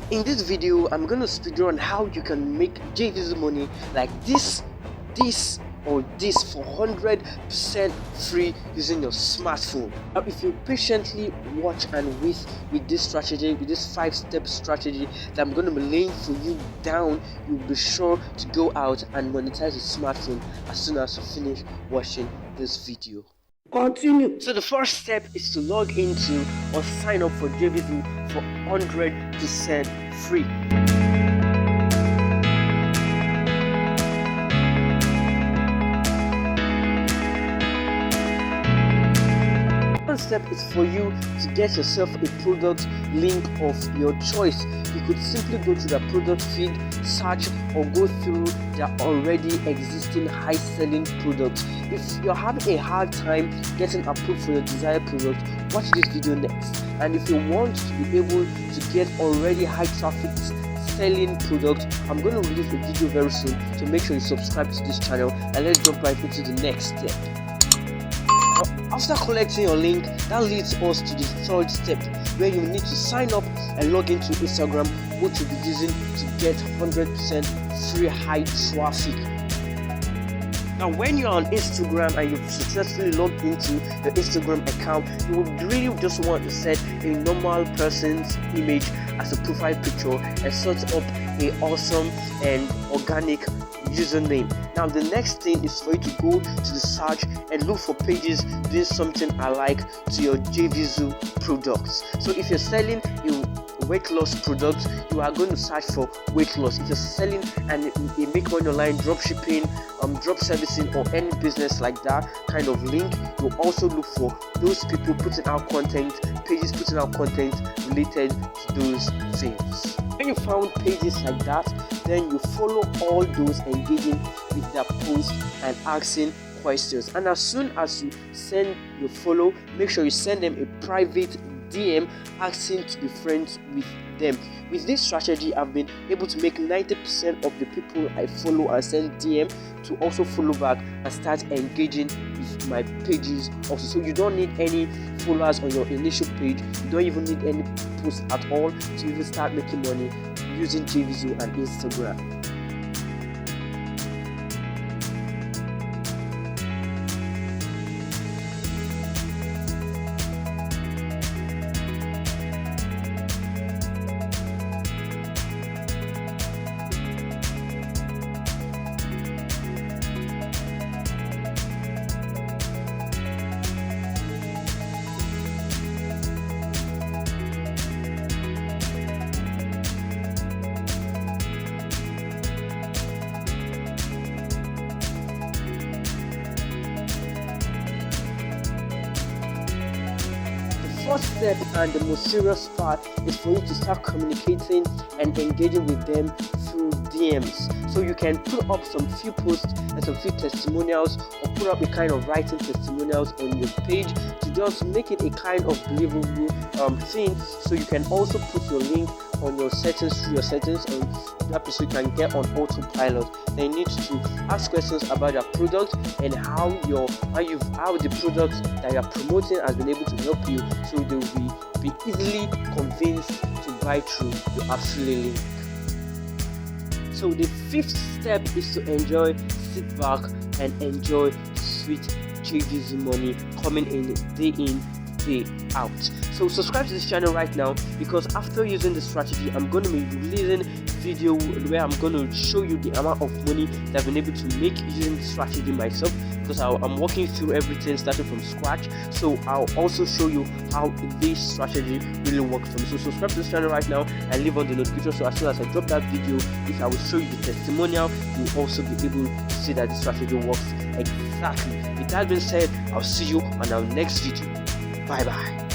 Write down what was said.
In this video, I'm going to speak on how you can make JVZoo money like this or this for 100% free using your smartphone. Now, if you patiently watch and wait with this strategy, with this 5-step strategy that I'm going to be laying for you down, you'll be sure to go out and monetize your smartphone as soon as you finish watching this video. Continue. So the first step is to log into or sign up for JVZoo for 100% free. One step is for you to get yourself a product link of your choice. You could simply go to the product feed, search, or go through their already existing high-selling products. If you're having a hard time getting approved for your desired product, watch this video next. And if you want to be able to get already high traffic selling products, I'm going to release a video very soon, so make sure you subscribe to this channel, and let's jump right into the next step. After collecting your link, that leads us to the third step, where you need to sign up and log into Instagram, which you'll be using to get 100% free high traffic. Now, when you're on Instagram and you've successfully logged into your Instagram account, you would really just want to set a normal person's image as a profile picture and set up an awesome and organic username. Now, the next thing is for you to go to the search and look for pages doing something alike to your JVZoo products. So if you're selling a weight loss product, you are going to search for weight loss. If you're selling and you make money online, drop shipping, drop servicing, or any business like that kind of link, you also look for those people putting out content, pages putting out content related to those things. When you found pages like that, then you follow all those engaging with their posts and asking questions. And as soon as you send your follow, make sure you send them a private DM asking to be friends with them. With this strategy, I've been able to make 90% of the people I follow and send DM to also follow back and start engaging with my pages also. So you don't need any followers on your initial page, you don't even need any posts at all to even start making money using JVZoo and Instagram. First step and the most serious part is for you to start communicating and engaging with them through DMs. So you can put up some few posts and some few testimonials, or put up a kind of writing testimonials on your page to just make it a kind of believable thing. So you can also put your link on your settings through your settings on that, so you can get on autopilot. Then you need to ask questions about your product and how the product that you are promoting has been able to help you, so they will be easily convinced to buy through your affiliate link. So the fifth step is to sit back and enjoy sweet JVZoo money coming in, day out. So subscribe to this channel right now, because after using the strategy, I'm going to be releasing video where I'm going to show you the amount of money that I've been able to make using the strategy myself, because I'm walking through everything starting from scratch. So I'll also show you how this strategy really works for me. So subscribe to this channel right now and leave on the notification, so as soon as I drop that video, if I will show you the testimonial, you'll also be able to see that the strategy works exactly. With that being said, I'll see you on our next video. Bye bye.